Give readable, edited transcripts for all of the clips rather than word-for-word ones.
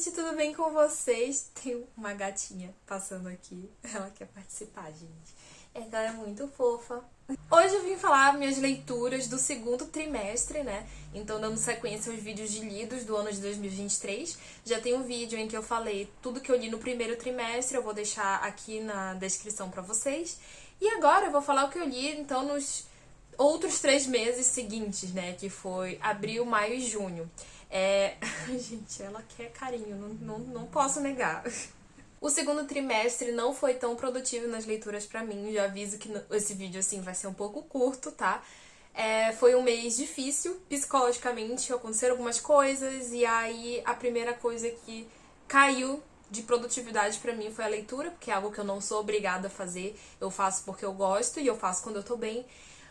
gente, tudo bem com vocês? Tem uma gatinha passando aqui, ela quer participar, gente. Ela é muito fofa. Hoje eu vim falar minhas leituras do segundo trimestre, né? Então, dando sequência aos vídeos de lidos do ano de 2023. Já tem um vídeo em que eu falei tudo que eu li no primeiro trimestre, eu vou deixar aqui na descrição pra vocês. E agora eu vou falar o que eu li, então, nos outros 3 meses seguintes, né? Que foi abril, maio e junho. Gente, ela quer carinho, não posso negar. O segundo trimestre não foi tão produtivo nas leituras pra mim. Já aviso que esse vídeo, assim, vai ser um pouco curto, tá? Foi um mês difícil, psicologicamente, aconteceram algumas coisas. E aí, a primeira coisa que caiu de produtividade pra mim foi a leitura, porque é algo que eu não sou obrigada a fazer. Eu faço porque eu gosto e eu faço quando eu tô bem.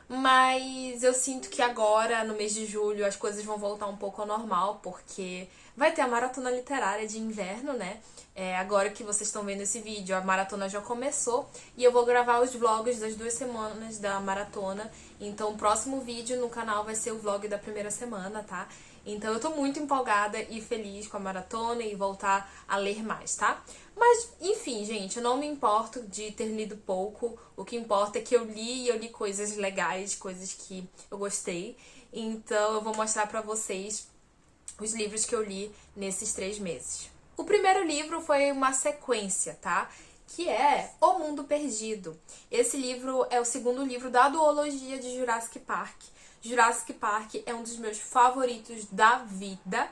Mas eu sinto que agora, no mês de julho, as coisas vão voltar um pouco ao normal, porque vai ter a maratona literária de inverno, né? Agora que vocês estão vendo esse vídeo, a maratona já começou e eu vou gravar os vlogs das 2 semanas da maratona. Então o próximo vídeo no canal vai ser o vlog da primeira semana, tá? Então eu tô muito empolgada e feliz com a maratona e voltar a ler mais, tá? Mas, enfim, gente, eu não me importo de ter lido pouco. O que importa é que eu li e eu li coisas legais, coisas que eu gostei. Então eu vou mostrar pra vocês os livros que eu li nesses 3 meses. O primeiro livro foi uma sequência, tá? Que é O Mundo Perdido. Esse livro é o segundo livro da duologia de Jurassic Park. Jurassic Park é um dos meus favoritos da vida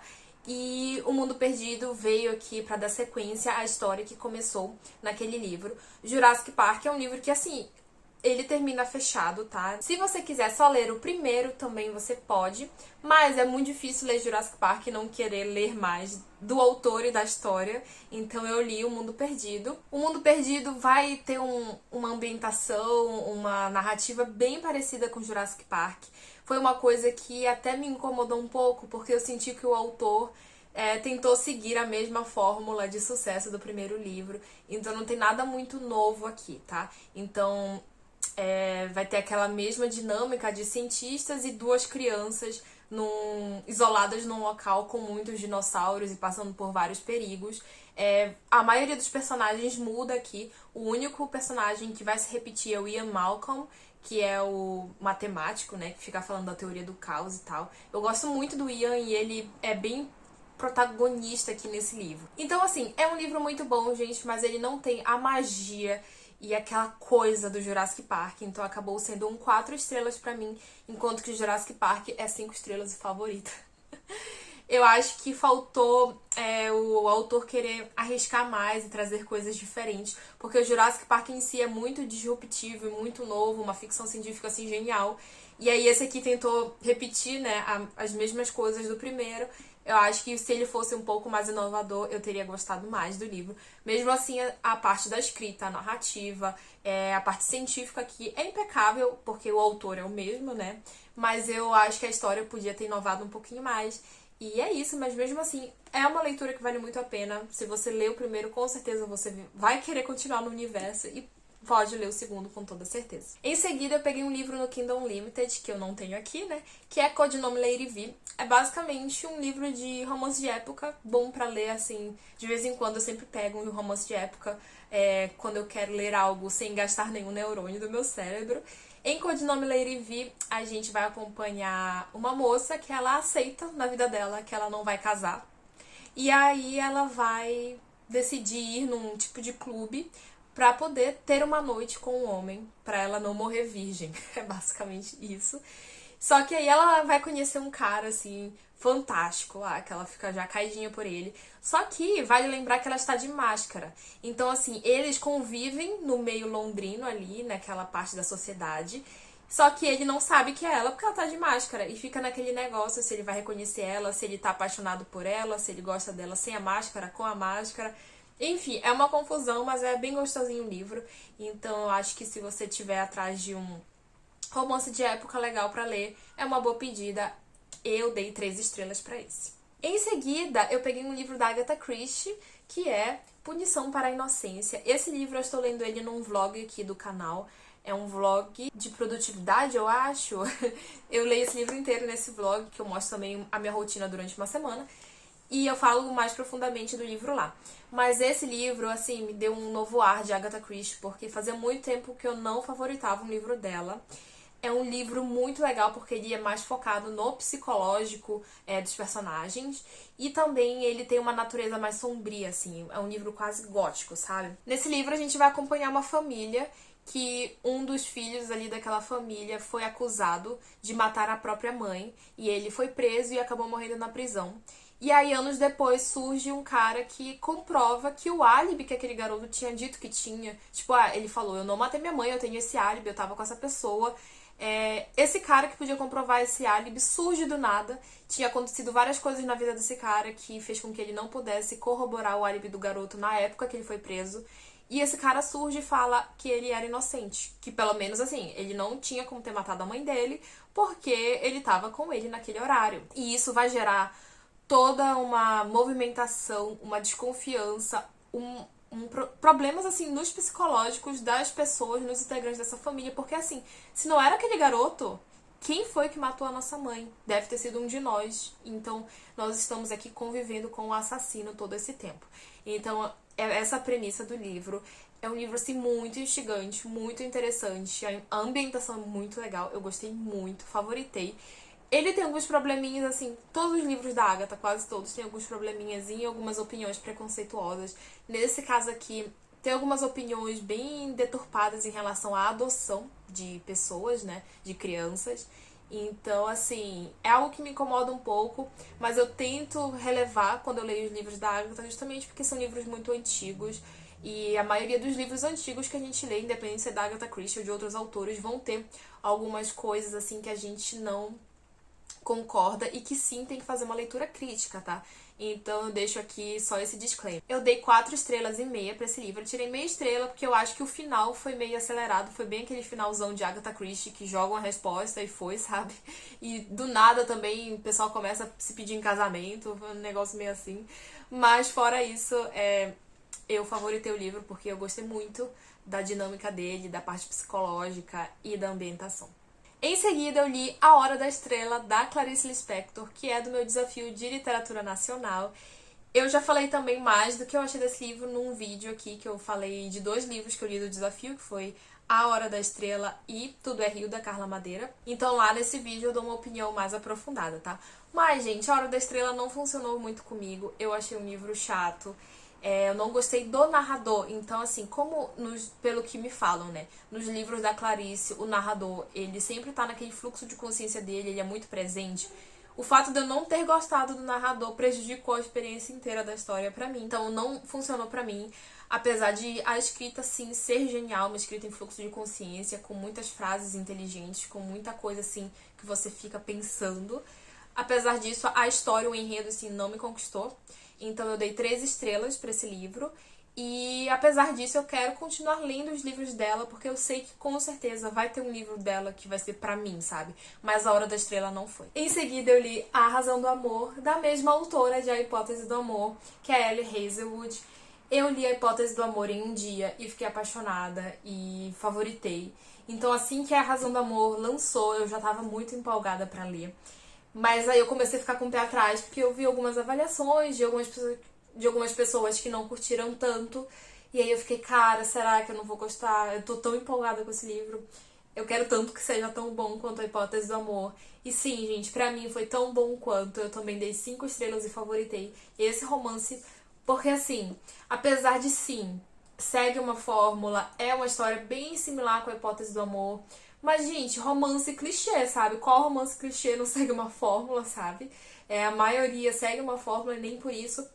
e O Mundo Perdido veio aqui pra dar sequência à história que começou naquele livro. Jurassic Park é um livro que, assim, ele termina fechado, tá? Se você quiser só ler o primeiro, também você pode, mas é muito difícil ler Jurassic Park e não querer ler mais do autor e da história, então eu li O Mundo Perdido. O Mundo Perdido vai ter uma ambientação, uma narrativa bem parecida com Jurassic Park. Foi uma coisa que até me incomodou um pouco, porque eu senti que o autor tentou seguir a mesma fórmula de sucesso do primeiro livro, então não tem nada muito novo aqui, tá? Então vai ter aquela mesma dinâmica de cientistas e 2 crianças isoladas num local com muitos dinossauros e passando por vários perigos. A maioria dos personagens muda aqui. O único personagem que vai se repetir é o Ian Malcolm, que é o matemático, né, que fica falando da teoria do caos e tal. Eu gosto muito do Ian e ele é bem protagonista aqui nesse livro. Então, assim, é um livro muito bom, gente, mas ele não tem a magia e aquela coisa do Jurassic Park, então acabou sendo um 4 estrelas pra mim, enquanto que o Jurassic Park é 5 estrelas e favorita. Eu acho que faltou o autor querer arriscar mais e trazer coisas diferentes, porque o Jurassic Park em si é muito disruptivo e muito novo, uma ficção científica assim genial, e aí esse aqui tentou repetir, né, as mesmas coisas do primeiro. Eu acho que se ele fosse um pouco mais inovador, eu teria gostado mais do livro. Mesmo assim, a parte da escrita, a narrativa, a parte científica aqui é impecável, porque o autor é o mesmo, né? Mas eu acho que a história podia ter inovado um pouquinho mais. E é isso, mas mesmo assim, é uma leitura que vale muito a pena. Se você ler o primeiro, com certeza você vai querer continuar no universo e pode ler o segundo com toda certeza. Em seguida, eu peguei um livro no Kindle Unlimited, que eu não tenho aqui, né? Que é Codinome Lady V. É basicamente um livro de romance de época, bom pra ler, assim, de vez em quando eu sempre pego um romance de época, quando eu quero ler algo sem gastar nenhum neurônio do meu cérebro. Em Codinome Lady V, a gente vai acompanhar uma moça que ela aceita na vida dela que ela não vai casar. E aí ela vai decidir ir num tipo de clube pra poder ter uma noite com um homem, pra ela não morrer virgem. É basicamente isso. Só que aí ela vai conhecer um cara, assim, fantástico lá, que ela fica já caidinha por ele. Só que vale lembrar que ela está de máscara. Então, assim, eles convivem no meio londrino ali, naquela parte da sociedade. Só que ele não sabe que é ela porque ela tá de máscara. E fica naquele negócio se ele vai reconhecer ela, se ele tá apaixonado por ela, se ele gosta dela sem a máscara, com a máscara. Enfim, é uma confusão, mas é bem gostosinho o livro. Então eu acho que se você estiver atrás de um romance de época legal pra ler, é uma boa pedida. Eu dei 3 estrelas pra esse. Em seguida, eu peguei um livro da Agatha Christie, que é Punição para a Inocência. Esse livro eu estou lendo ele num vlog aqui do canal. É um vlog de produtividade, eu acho. Eu leio esse livro inteiro nesse vlog, que eu mostro também a minha rotina durante uma semana. e eu falo mais profundamente do livro lá. Mas esse livro, assim, me deu um novo ar de Agatha Christie, porque fazia muito tempo que eu não favoritava um livro dela. É um livro muito legal porque ele é mais focado no psicológico dos personagens e também ele tem uma natureza mais sombria, assim. É um livro quase gótico, sabe? Nesse livro a gente vai acompanhar uma família que um dos filhos ali daquela família foi acusado de matar a própria mãe e ele foi preso e acabou morrendo na prisão. E aí, anos depois, surge um cara que comprova que o álibi que aquele garoto tinha dito que tinha... Tipo, ele falou, eu não matei minha mãe, eu tenho esse álibi, eu tava com essa pessoa. Esse cara que podia comprovar esse álibi surge do nada. Tinha acontecido várias coisas na vida desse cara que fez com que ele não pudesse corroborar o álibi do garoto na época que ele foi preso. E esse cara surge e fala que ele era inocente. Que pelo menos assim, ele não tinha como ter matado a mãe dele porque ele tava com ele naquele horário. E isso vai gerar toda uma movimentação, uma desconfiança, problemas assim nos psicológicos das pessoas, nos integrantes dessa família, porque assim, se não era aquele garoto, quem foi que matou a nossa mãe? Deve ter sido um de nós. Então, nós estamos aqui convivendo com o assassino todo esse tempo. Então, essa a premissa do livro. É um livro assim muito instigante, muito interessante. A ambientação é muito legal, eu gostei muito, favoritei. Ele tem alguns probleminhas, assim, todos os livros da Agatha, quase todos, tem alguns probleminhas e algumas opiniões preconceituosas. Nesse caso aqui, tem algumas opiniões bem deturpadas em relação à adoção de pessoas, né, de crianças. Então, assim, é algo que me incomoda um pouco, mas eu tento relevar quando eu leio os livros da Agatha, justamente porque são livros muito antigos. E a maioria dos livros antigos que a gente lê, independente se é da Agatha Christie ou de outros autores, vão ter algumas coisas, assim, que a gente não concorda e que sim tem que fazer uma leitura crítica, tá? Então eu deixo aqui só esse disclaimer. Eu dei 4,5 estrelas pra esse livro. Eu tirei meia estrela porque eu acho que o final foi meio acelerado. Foi bem aquele finalzão de Agatha Christie que joga uma resposta e foi, sabe? E do nada também o pessoal começa a se pedir em casamento. Foi um negócio meio assim. Mas fora isso, eu favoritei o livro porque eu gostei muito da dinâmica dele, da parte psicológica e da ambientação. Em seguida, eu li A Hora da Estrela, da Clarice Lispector, que é do meu desafio de literatura nacional. Eu já falei também mais do que eu achei desse livro num vídeo aqui, que eu falei de 2 livros que eu li do desafio, que foi A Hora da Estrela e Tudo é Rio, da Carla Madeira. Então lá nesse vídeo eu dou uma opinião mais aprofundada, tá? Mas, gente, A Hora da Estrela não funcionou muito comigo. Eu achei um livro chato. Eu não gostei do narrador, então assim, pelo que me falam, né, nos livros da Clarice, o narrador, ele sempre tá naquele fluxo de consciência dele, ele é muito presente. O fato de eu não ter gostado do narrador prejudicou a experiência inteira da história pra mim, então não funcionou pra mim, apesar de a escrita, sim, ser genial, uma escrita em fluxo de consciência, com muitas frases inteligentes, com muita coisa, assim, que você fica pensando. Apesar disso, a história, o enredo, assim, não me conquistou. Então eu dei 3 estrelas pra esse livro. E apesar disso, eu quero continuar lendo os livros dela, porque eu sei que com certeza vai ter um livro dela que vai ser pra mim, sabe? Mas A Hora da Estrela não foi. Em seguida, eu li A Razão do Amor, da mesma autora de A Hipótese do Amor, que é a Ellie Hazelwood. Eu li A Hipótese do Amor em um dia e fiquei apaixonada e favoritei. Então assim que A Razão do Amor lançou, eu já tava muito empolgada pra ler. Mas aí eu comecei a ficar com o pé atrás, porque eu vi algumas avaliações de algumas pessoas que não curtiram tanto. E aí eu fiquei, cara, será que eu não vou gostar? Eu tô tão empolgada com esse livro. Eu quero tanto que seja tão bom quanto A Hipótese do Amor. E sim, gente, pra mim foi tão bom quanto. Eu também dei 5 estrelas e favoritei esse romance. Porque assim, apesar de sim, segue uma fórmula, é uma história bem similar com A Hipótese do Amor. Mas, gente, romance clichê, sabe? Qual romance clichê não segue uma fórmula, sabe? A maioria segue uma fórmula e nem por isso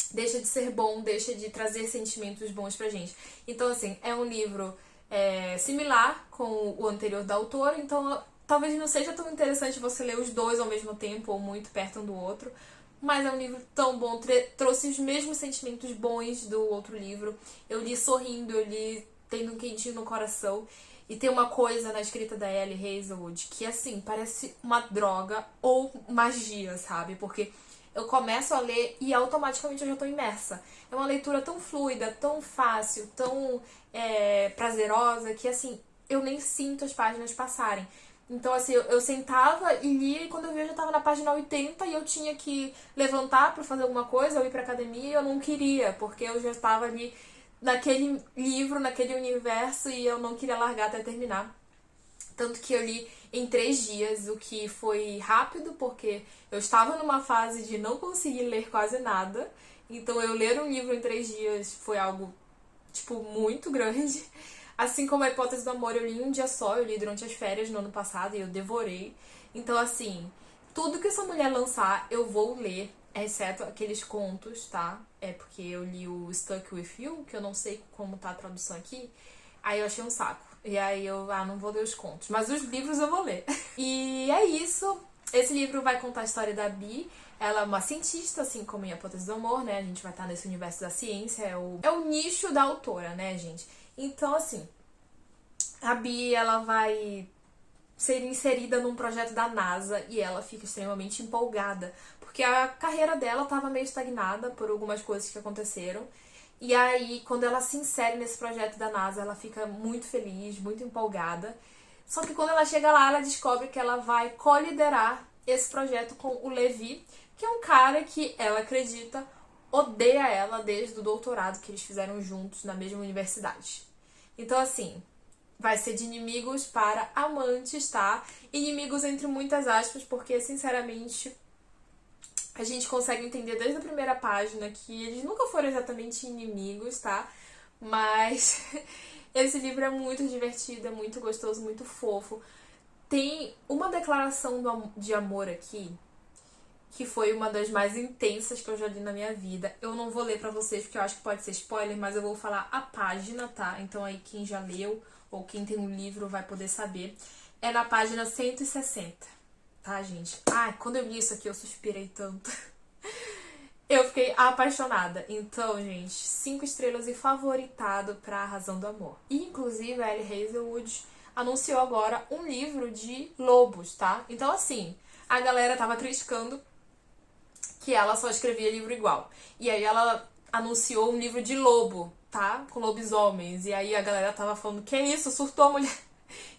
deixa de ser bom, deixa de trazer sentimentos bons pra gente. Então, assim, é um livro similar com o anterior da autora, então talvez não seja tão interessante você ler os 2 ao mesmo tempo ou muito perto um do outro, mas é um livro tão bom, trouxe os mesmos sentimentos bons do outro livro. Eu li sorrindo, eu li tendo um quentinho no coração. E tem uma coisa na escrita da Ellie Hazelwood que, assim, parece uma droga ou magia, sabe? Porque eu começo a ler e automaticamente eu já tô imersa. É uma leitura tão fluida, tão fácil, tão prazerosa, que, assim, eu nem sinto as páginas passarem. Então, assim, eu sentava e lia, e quando eu via eu já tava na página 80 e eu tinha que levantar pra fazer alguma coisa ou ir pra academia e eu não queria, porque eu já estava ali naquele livro, naquele universo e eu não queria largar até terminar. Tanto que eu li em 3 dias, o que foi rápido, porque eu estava numa fase de não conseguir ler quase nada. Então eu ler um livro em 3 dias foi algo, tipo, muito grande. Assim como a Hipótese do Amor, eu li em um dia só, eu li durante as férias no ano passado e eu devorei. Então, assim, tudo que essa mulher lançar, eu vou ler, exceto aqueles contos, tá? É porque eu li o Stuck With You, que eu não sei como tá a tradução aqui. Aí eu achei um saco. E aí eu, não vou ler os contos. Mas os livros eu vou ler. E é isso. Esse livro vai contar a história da Bi. Ela é uma cientista, assim como em A Hipótese do Amor, né? A gente vai estar nesse universo da ciência. É o nicho da autora, né, gente? Então, assim, a Bi, ela vai ser inserida num projeto da NASA e ela fica extremamente empolgada, porque a carreira dela estava meio estagnada por algumas coisas que aconteceram. E aí, quando ela se insere nesse projeto da NASA, ela fica muito feliz, muito empolgada. Só que quando ela chega lá, ela descobre que ela vai co-liderar esse projeto com o Levi, que é um cara que ela acredita odeia ela desde o doutorado que eles fizeram juntos na mesma universidade. Então, assim, vai ser de inimigos para amantes, tá? Inimigos entre muitas aspas, porque, sinceramente, a gente consegue entender desde a primeira página que eles nunca foram exatamente inimigos, tá? Mas esse livro é muito divertido, é muito gostoso, muito fofo. Tem uma declaração de amor aqui que foi uma das mais intensas que eu já li na minha vida. Eu não vou ler pra vocês porque eu acho que pode ser spoiler, mas eu vou falar a página, tá? Então aí quem já leu ou quem tem um livro vai poder saber. É na página 160, tá, gente? Ai, quando eu li isso aqui eu suspirei tanto. Eu fiquei apaixonada. Então, gente, 5 estrelas e favoritado pra A Razão do Amor. E, inclusive, a Ellie Hazelwood anunciou agora um livro de lobos, tá? Então, assim, a galera tava criticando que ela só escrevia livro igual. E aí ela anunciou um livro de lobo, tá? Com lobisomens. E aí a galera tava falando, que isso? Surtou a mulher.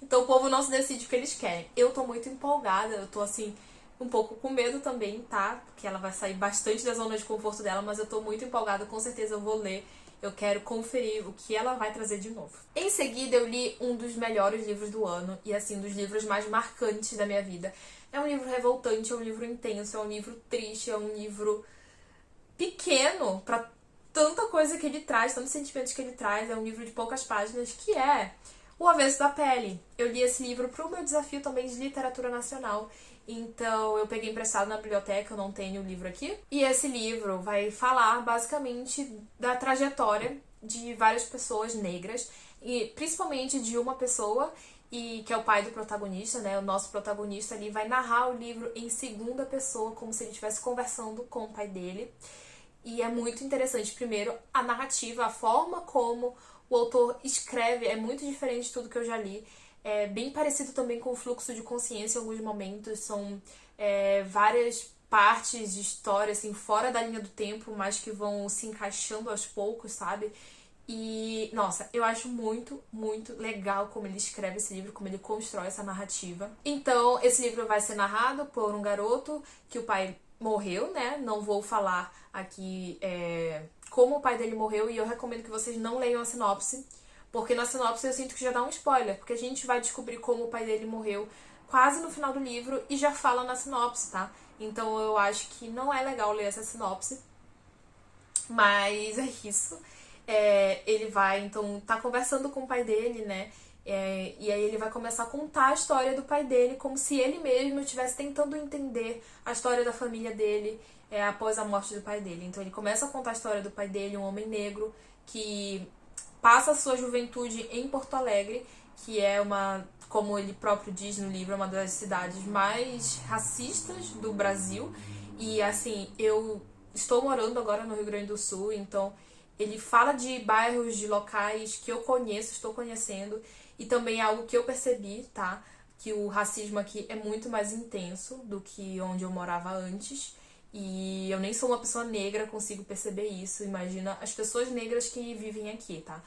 Então o povo não se decide o que eles querem. Eu tô muito empolgada, eu tô assim, um pouco com medo também, tá? Porque ela vai sair bastante da zona de conforto dela, mas eu tô muito empolgada, com certeza eu vou ler. Eu quero conferir o que ela vai trazer de novo. Em seguida, eu li um dos melhores livros do ano e, assim, dos livros mais marcantes da minha vida. É um livro revoltante, é um livro intenso, é um livro triste, é um livro pequeno pra tanta coisa que ele traz, tantos sentimentos que ele traz. É um livro de poucas páginas, que é O Avesso da Pele. Eu li esse livro pro meu desafio também de literatura nacional. Então eu peguei emprestado na biblioteca, eu não tenho o livro aqui. E esse livro vai falar basicamente da trajetória de várias pessoas negras, e principalmente de uma pessoa, e que é o pai do protagonista, né? O nosso protagonista ali vai narrar o livro em segunda pessoa, como se ele estivesse conversando com o pai dele. E é muito interessante. Primeiro, a narrativa, a forma como o autor escreve é muito diferente de tudo que eu já li. É bem parecido também com o Fluxo de Consciência em alguns momentos. São várias partes de história, assim, fora da linha do tempo, mas que vão se encaixando aos poucos, sabe? E, nossa, eu acho muito, muito legal como ele escreve esse livro, como ele constrói essa narrativa. Então, esse livro vai ser narrado por um garoto que o pai morreu, né? Não vou falar aqui como o pai dele morreu, e eu recomendo que vocês não leiam a sinopse, porque na sinopse eu sinto que já dá um spoiler, porque a gente vai descobrir como o pai dele morreu quase no final do livro e já fala na sinopse, tá? Então eu acho que não é legal ler essa sinopse, mas é isso. Ele vai, então, tá conversando com o pai dele, né? E aí ele vai começar a contar a história do pai dele, como se ele mesmo estivesse tentando entender a história da família dele após a morte do pai dele. Então ele começa a contar a história do pai dele, um homem negro, que passa a sua juventude em Porto Alegre, que é uma, como ele próprio diz no livro, uma das cidades mais racistas do Brasil. E assim, eu estou morando agora no Rio Grande do Sul, então ele fala de bairros, de locais que eu conheço, estou conhecendo, e também é algo que eu percebi, tá? Que o racismo aqui é muito mais intenso do que onde eu morava antes. E eu nem sou uma pessoa negra, consigo perceber isso. Imagina as pessoas negras que vivem aqui, tá?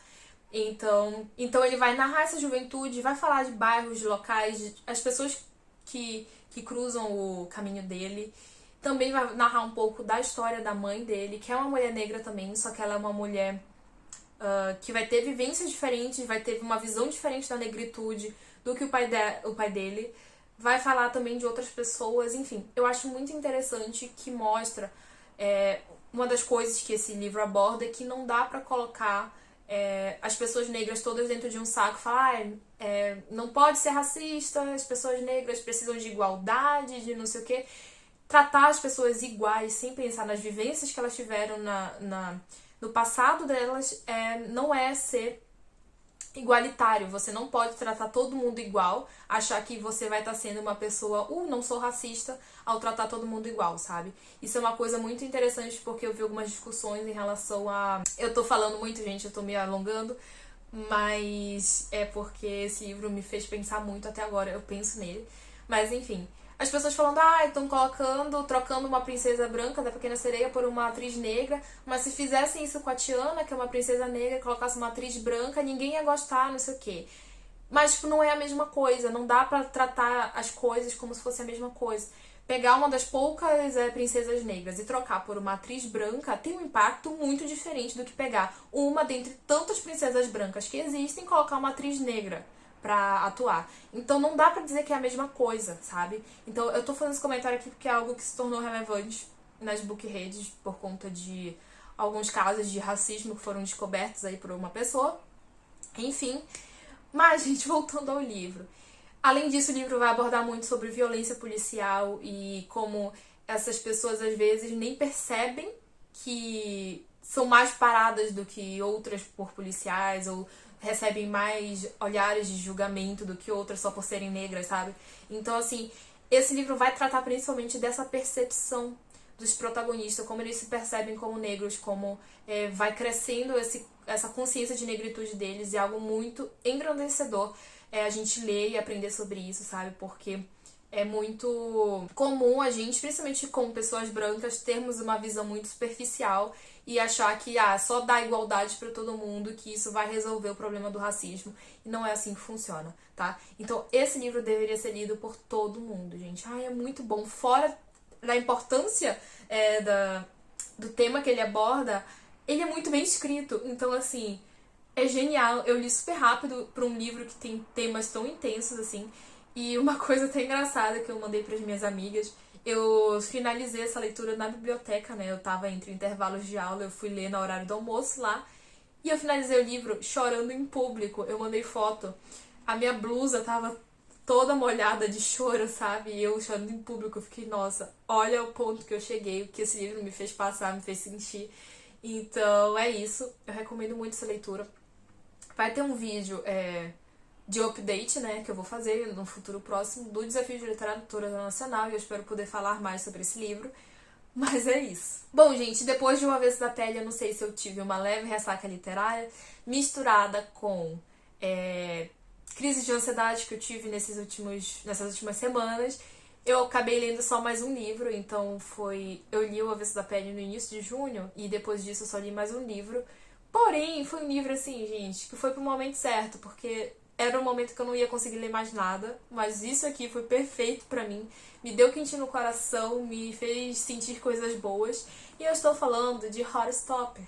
Então ele vai narrar essa juventude, vai falar de bairros, de locais, as pessoas que cruzam o caminho dele. Também vai narrar um pouco da história da mãe dele, que é uma mulher negra também, só que ela é uma mulher que vai ter vivências diferentes, vai ter uma visão diferente da negritude do que o pai dele. Vai falar também de outras pessoas, enfim. Eu acho muito interessante que mostra uma das coisas que esse livro aborda é que não dá pra colocar as pessoas negras todas dentro de um saco e falar não pode ser racista, as pessoas negras precisam de igualdade, de não sei o quê. Tratar as pessoas iguais sem pensar nas vivências que elas tiveram no passado delas não é ser igualitário. Você não pode tratar todo mundo igual, achar que você vai estar sendo uma pessoa, não sou racista, ao tratar todo mundo igual, sabe? Isso é uma coisa muito interessante porque eu vi algumas discussões em relação a... Eu tô falando muito, gente, eu tô me alongando, mas é porque esse livro me fez pensar muito até agora, eu penso nele. Mas enfim, as pessoas falando, estão trocando uma princesa branca da Pequena Sereia por uma atriz negra, mas se fizessem isso com a Tiana, que é uma princesa negra, e colocasse uma atriz branca, ninguém ia gostar, não sei o quê. Mas, tipo, não é a mesma coisa, não dá pra tratar as coisas como se fosse a mesma coisa. Pegar uma das poucas princesas negras e trocar por uma atriz branca tem um impacto muito diferente do que pegar uma dentre tantas princesas brancas que existem e colocar uma atriz negra pra atuar. Então não dá pra dizer que é a mesma coisa, sabe? Então eu tô fazendo esse comentário aqui porque é algo que se tornou relevante nas bookredes por conta de alguns casos de racismo que foram descobertos aí por uma pessoa. Enfim, mas, gente, voltando ao livro. Além disso, o livro vai abordar muito sobre violência policial e como essas pessoas às vezes nem percebem que são mais paradas do que outras por policiais ou recebem mais olhares de julgamento do que outras só por serem negras, sabe? Então, assim, esse livro vai tratar principalmente dessa percepção dos protagonistas, como eles se percebem como negros, como vai crescendo essa consciência de negritude deles, e algo muito engrandecedor a gente ler e aprender sobre isso, sabe? Porque é muito comum a gente, principalmente como pessoas brancas, termos uma visão muito superficial e achar que só dar igualdade para todo mundo, que isso vai resolver o problema do racismo. E não é assim que funciona, tá? Então, esse livro deveria ser lido por todo mundo, gente. É muito bom. Fora da importância do tema que ele aborda, ele é muito bem escrito. Então, assim, é genial. Eu li super rápido para um livro que tem temas tão intensos, assim. E uma coisa até engraçada que eu mandei para as minhas amigas, eu finalizei essa leitura na biblioteca, né? Eu tava entre intervalos de aula, eu fui ler no horário do almoço lá. E eu finalizei o livro chorando em público. Eu mandei foto. A minha blusa tava toda molhada de choro, sabe? E eu chorando em público. Eu fiquei, nossa, olha o ponto que eu cheguei, o que esse livro me fez passar, me fez sentir. Então, é isso. Eu recomendo muito essa leitura. Vai ter um vídeo de update, né, que eu vou fazer no futuro próximo do Desafio de Literatura Nacional, e eu espero poder falar mais sobre esse livro. Mas é isso. Bom, gente, depois de Uma Vez da Pele, eu não sei se eu tive uma leve ressaca literária, misturada com crise de ansiedade que eu tive nessas últimas semanas. Eu acabei lendo só mais um livro, então eu li O Avesso da Pele no início de junho, e depois disso eu só li mais um livro. Porém, foi um livro assim, gente, que foi pro momento certo, porque era um momento que eu não ia conseguir ler mais nada, mas isso aqui foi perfeito pra mim. Me deu quentinho no coração, me fez sentir coisas boas. E eu estou falando de Heartstopper.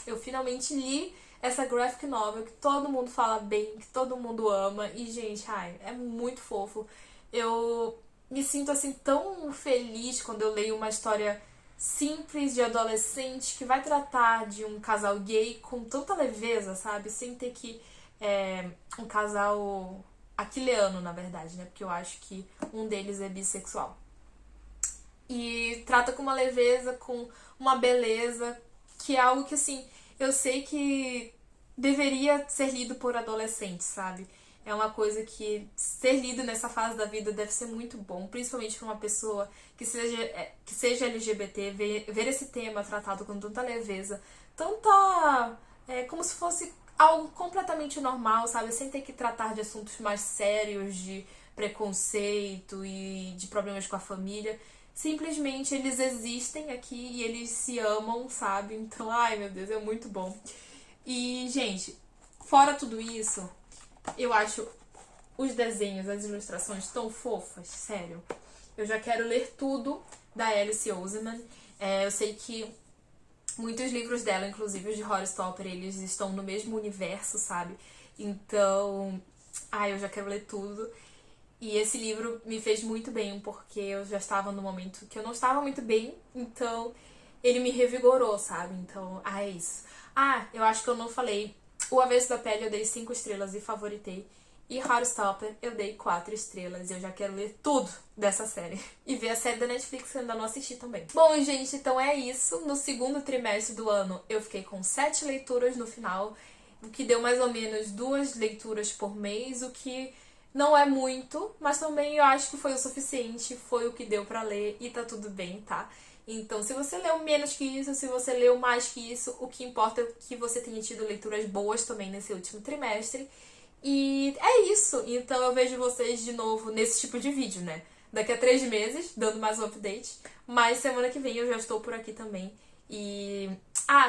Eu finalmente li essa graphic novel que todo mundo fala bem, que todo mundo ama. E, gente, é muito fofo. Eu me sinto, assim, tão feliz quando eu leio uma história simples de adolescente que vai tratar de um casal gay com tanta leveza, sabe? Sem ter que... um casal aquileano, na verdade, né? Porque eu acho que um deles é bissexual. E trata com uma leveza, com uma beleza, que é algo que, assim, eu sei que deveria ser lido por adolescentes, sabe? É uma coisa que ser lido nessa fase da vida deve ser muito bom, principalmente para uma pessoa que seja LGBT, ver esse tema tratado com tanta leveza, como se fosse algo completamente normal, sabe? Sem ter que tratar de assuntos mais sérios, de preconceito e de problemas com a família. Simplesmente eles existem aqui e eles se amam, sabe? Então, ai meu Deus, é muito bom. E, gente, Fora tudo isso, eu acho os desenhos, as ilustrações tão fofas, sério. Eu já quero ler tudo da Alice Oseman. Eu sei que muitos livros dela, inclusive os de Horrorstopper, eles estão no mesmo universo, sabe? Então, eu já quero ler tudo. E esse livro me fez muito bem, porque eu já estava no momento que eu não estava muito bem, então ele me revigorou, sabe? Então, é isso. Eu acho que eu não falei. O Avesso da Pele eu dei 5 estrelas e favoritei. E Heartstopper eu dei 4 estrelas. Eu já quero ler tudo dessa série. E ver a série da Netflix que eu ainda não assisti também. Bom, gente, então é isso. No segundo trimestre do ano eu fiquei com 7 leituras no final. O que deu mais ou menos 2 leituras por mês. O que não é muito, mas também eu acho que foi o suficiente. Foi o que deu pra ler e tá tudo bem, tá? Então, se você leu menos que isso, se você leu mais que isso, o que importa é que você tenha tido leituras boas também nesse último trimestre. E é isso. Então eu vejo vocês de novo nesse tipo de vídeo, né? Daqui a 3 meses, dando mais um update. Mas semana que vem eu já estou por aqui também. E...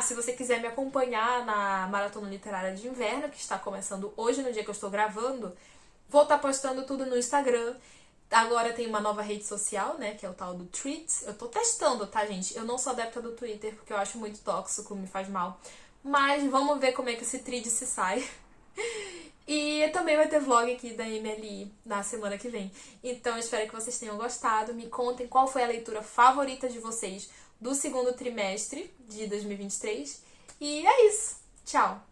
se você quiser me acompanhar na Maratona Literária de Inverno, que está começando hoje, no dia que eu estou gravando, vou estar postando tudo no Instagram. Agora tem uma nova rede social, né, que é o tal do Threads. Eu tô testando, tá, gente? Eu não sou adepta do Twitter, porque eu acho muito tóxico, me faz mal. Mas vamos ver como é que esse Threads se sai. E também vai ter vlog aqui da MLI na semana que vem. Então, eu espero que vocês tenham gostado. Me contem qual foi a leitura favorita de vocês do segundo trimestre de 2023. E é isso. Tchau!